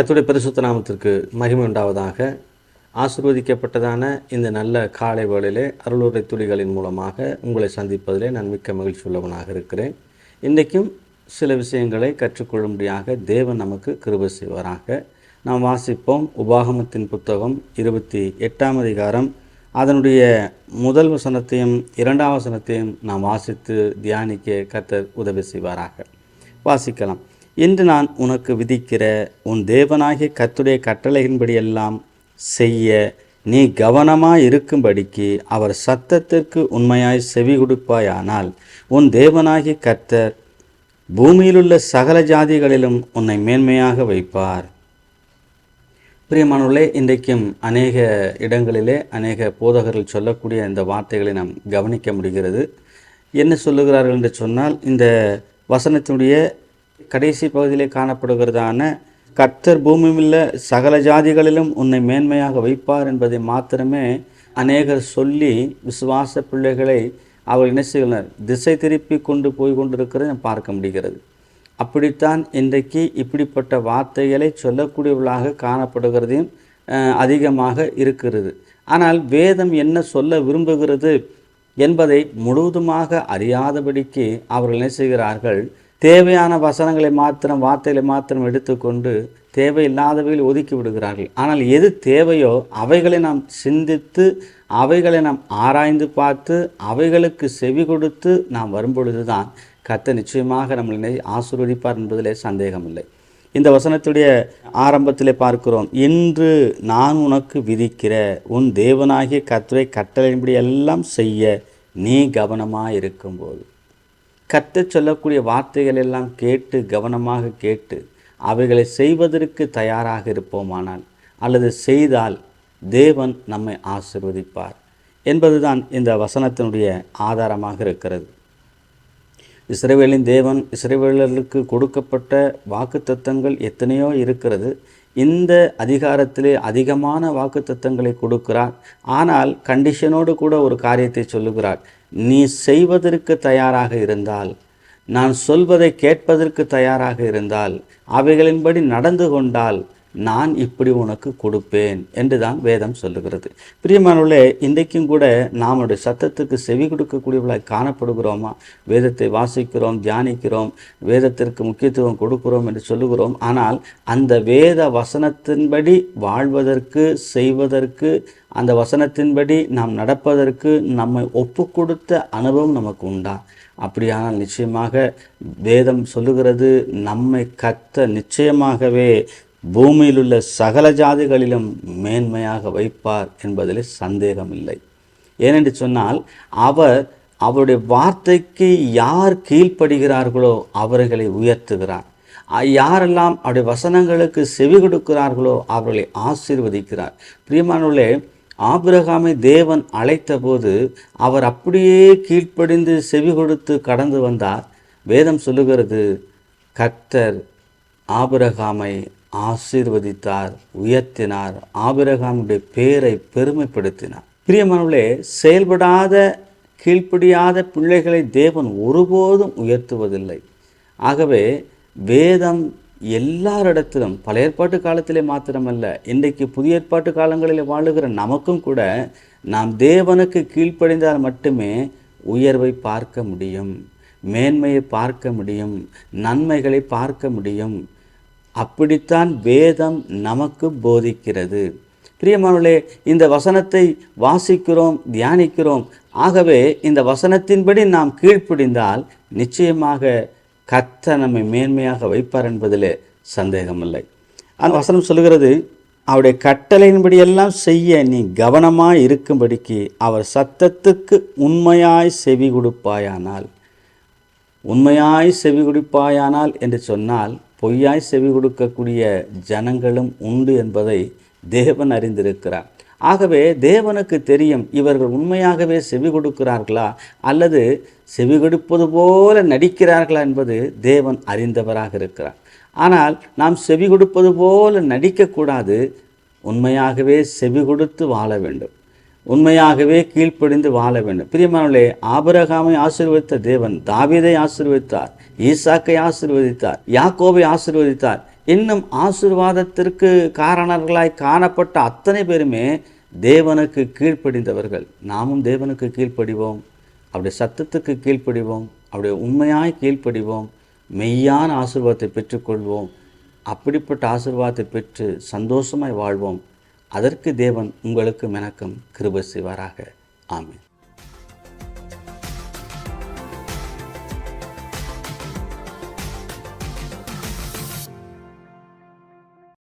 கர்த்தருடைய பரிசுத்த நாமத்திற்கு மகிமை உண்டாவதாக. ஆசீர்வதிக்கப்பட்டதான இந்த நல்ல காலை வேளையிலே அருளுரை துளிகளின் மூலமாக உங்களை சந்திப்பதிலே நான் மிக்க மகிழ்ச்சி உள்ளவனாக இருக்கிறேன். இன்றைக்கும் சில விஷயங்களை கற்றுக்கொள்ளும்படியாக தேவன் நமக்கு கிருபை செய்வாராக. நாம் வாசிப்போம். உபாகமத்தின் புத்தகம் 28ஆம் அதிகாரம் அதனுடைய முதல் வசனத்தையும் 2ஆம் வசனத்தையும் நாம் வாசித்து தியானிக்க கர்த்தர் உதவி செய்வாராக. வாசிக்கலாம். இன்று நான் உனக்கு விதிக்கிற உன் தேவனாகிய கர்த்தருடைய கட்டளையின்படியெல்லாம் செய்ய நீ கவனமாய் இருக்கும்படிக்கு அவர் சத்தத்திற்கு உண்மையாய் செவி கொடுப்பாயானால் உன் தேவனாகிய கர்த்தர் பூமியிலுள்ள சகல ஜாதிகளிலும் உன்னை மேன்மையாக வைப்பார். பிரியமானவர்களே, இன்றைக்கும் அநேக இடங்களிலே அநேக போதகர்கள் சொல்லக்கூடிய இந்த வார்த்தைகளை நாம் கவனிக்க முடிகிறது. என்ன சொல்லுகிறார்கள் என்று சொன்னால், இந்த வசனத்தினுடைய கடைசி பகுதியிலே காணப்படுகிறதான கர்த்தர் பூமியில் சகல ஜாதிகளிலும் உன்னை மேன்மையாக வைப்பார் என்பதை மாத்திரமே அநேகர் சொல்லி விசுவாச பிள்ளைகளை அவர்கள் என்ன செய்கிறார், திசை திருப்பி கொண்டு போய் கொண்டிருக்கிறதை பார்க்க முடிகிறது. அப்படித்தான் இன்றைக்கு இப்படிப்பட்ட வார்த்தைகளை சொல்லக்கூடியவர்களாக காணப்படுகிறதையும் அதிகமாக இருக்கிறது. ஆனால் வேதம் என்ன சொல்ல விரும்புகிறது என்பதை முழுவதுமாக அறியாதபடிக்கு அவர்கள் என்ன செய்கிறார்கள், தேவையான வசனங்களை மாத்திரம் வார்த்தைகளை மாத்திரம் எடுத்துக்கொண்டு தேவையில்லாதவைகளை ஒதுக்கி விடுகிறார்கள். ஆனால் எது தேவையோ அவைகளை நாம் சிந்தித்து அவைகளை நாம் ஆராய்ந்து பார்த்து அவைகளுக்கு செவி கொடுத்து நாம் வரும்பொழுது தான் கர்த்தர் நிச்சயமாக நம்மளை ஆசீர்வதிப்பார் என்பதிலே சந்தேகமில்லை. இந்த வசனத்துடைய ஆரம்பத்திலே பார்க்கிறோம், இன்று நான் உனக்கு விதிக்கிற உன் தேவனாகிய கர்த்தரை கட்டளையின்படி எல்லாம் செய்ய நீ கவனமாக இருக்கும்போது. கர்த்தர் சொல்லக்கூடிய வார்த்தைகள் எல்லாம் கேட்டு கவனமாக கேட்டு அவைகளை செய்வதற்கு தயாராக இருப்போமானால் அல்லது செய்தால் தேவன் நம்மை ஆசீர்வதிப்பார் என்பதுதான் இந்த வசனத்தினுடைய ஆதாரமாக இருக்கிறது. இஸ்ரவேலின் தேவன் இஸ்ரவேலர்களுக்கு கொடுக்கப்பட்ட வாக்குத்தத்தங்கள் எத்தனையோ இருக்கிறது. இந்த அதிகாரத்திலே அதிகமான வாக்குத்தத்தங்களை கொடுக்கிறார். ஆனால் கண்டிஷனோடு கூட ஒரு காரியத்தை சொல்லுகிறார், நீ செய்வதற்கு தயாராக இருந்தால், நான் சொல்வதை கேட்பதற்கு தயாராக இருந்தால், அவைகளின்படி நடந்து கொண்டால் நான் இப்படி உனக்கு கொடுப்பேன் என்று தான் வேதம் சொல்லுகிறது. பிரியமானவர்களே, இன்றைக்கும் கூட நம்முடைய சத்தத்துக்கு செவி கொடுக்கக்கூடியவர்களாய் காணப்படுகிறோமா? வேதத்தை வாசிக்கிறோம், தியானிக்கிறோம், வேதத்திற்கு முக்கியத்துவம் கொடுக்கிறோம் என்று சொல்லுகிறோம். ஆனால் அந்த வேத வசனத்தின்படி வாழ்வதற்கு, செய்வதற்கு, அந்த வசனத்தின்படி நாம் நடப்பதற்கு நம்மை ஒப்பு கொடுத்த அனுபவம் நமக்கு உண்டா? அப்படியானால் நிச்சயமாக வேதம் சொல்லுகிறது, நம்மை கர்த்தர் நிச்சயமாகவே பூமியில் உள்ள சகல ஜாதிகளிலும் மேன்மையாக வைப்பார் என்பதில் சந்தேகமில்லை. ஏனென்று சொன்னால், அவருடைய வார்த்தைக்கு யார் கீழ்ப்படுகிறார்களோ அவர்களை உயர்த்துகிறார். யாரெல்லாம் அவருடைய வசனங்களுக்கு செவி கொடுக்கிறார்களோ அவர்களை ஆசீர்வதிக்கிறார். பிரியமானவர்களே, ஆபிரகாமை தேவன் அழைத்த போது அவர் அப்படியே கீழ்ப்படிந்து செவி கொடுத்து கடந்து வந்தார். வேதம் சொல்லுகிறது, கர்த்தர் ஆபிரகாமை ஆசீர்வதித்தார், உயர்த்தினார், ஆபிரகாமுடைய பேரை பெருமைப்படுத்தினார். பிரியமானவர்களே, செயல்படாத கீழ்ப்படியாத பிள்ளைகளை தேவன் ஒருபோதும் உயர்த்துவதில்லை. ஆகவே வேதம் எல்லாரிடத்திலும், பழைய ஏற்பாட்டு காலத்திலே மாத்திரமல்ல, இன்றைக்கு புதிய ஏற்பாட்டு காலங்களில் வாழுகிற நமக்கும் கூட நாம் தேவனுக்கு கீழ்ப்படிந்தால் மட்டுமே உயர்வை பார்க்க முடியும், மேன்மையை பார்க்க முடியும், நன்மைகளை பார்க்க முடியும். அப்படித்தான் வேதம் நமக்கு போதிக்கிறது. பிரியமானவர்களே, இந்த வசனத்தை வாசிக்கிறோம், தியானிக்கிறோம். ஆகவே இந்த வசனத்தின்படி நாம் கீழ்ப்படிந்தால் நிச்சயமாக கர்த்தர் நம்மை மேன்மையாக வைப்பார் என்பதிலே சந்தேகமில்லை. அந்த வசனம் சொல்லுகிறது, அவருடைய கட்டளையின்படி எல்லாம் செய்ய நீ கவனமாய் இருக்கும்படிக்கு அவர் சத்தத்துக்கு உண்மையாய் செவி கொடுப்பாயானால். உண்மையாய் செவி கொடுப்பாயானால் என்று சொன்னால் பொய்யாய் செவி கொடுக்கக்கூடிய ஜனங்களும் உண்டு என்பதை தேவன் அறிந்திருக்கிறார். ஆகவே தேவனுக்கு தெரியும், இவர்கள் உண்மையாகவே செவி கொடுக்கிறார்களா அல்லது செவி கொடுப்பது போல நடிக்கிறார்களா என்பது தேவன் அறிந்தவராக இருக்கிறார். ஆனால் நாம் செவி கொடுப்பது போல நடிக்கக்கூடாது, உண்மையாகவே செவி கொடுத்து வாழ வேண்டும், உண்மையாகவே கீழ்ப்படிந்து வாழ வேண்டும். பிரியமானவர்களே, ஆபிரகாமை ஆசீர்வதித்த தேவன் தாவீதை ஆசீர்வதித்தார், ஈசாக்கை ஆசீர்வதித்தார், யாக்கோபை ஆசீர்வதித்தார். இன்னும் ஆசீர்வாதத்திற்கு காரணர்களாய் காணப்பட்ட அத்தனை பேருமே தேவனுக்கு கீழ்ப்படிந்தவர்கள். நாமும் தேவனுக்கு கீழ்ப்படிவோம், அவருடைய சத்தத்துக்கு கீழ்ப்படிவோம், அவருடைய உண்மையாய் கீழ்ப்படிவோம், மெய்யான ஆசீர்வாதத்தை பெற்றுக்கொள்வோம். அப்படிப்பட்ட ஆசீர்வாதத்தை பெற்று சந்தோஷமாய் வாழ்வோம். அதற்கு தேவன் உங்களுக்கு எனக்கும் கிருபை செய்வாராக. ஆமென்.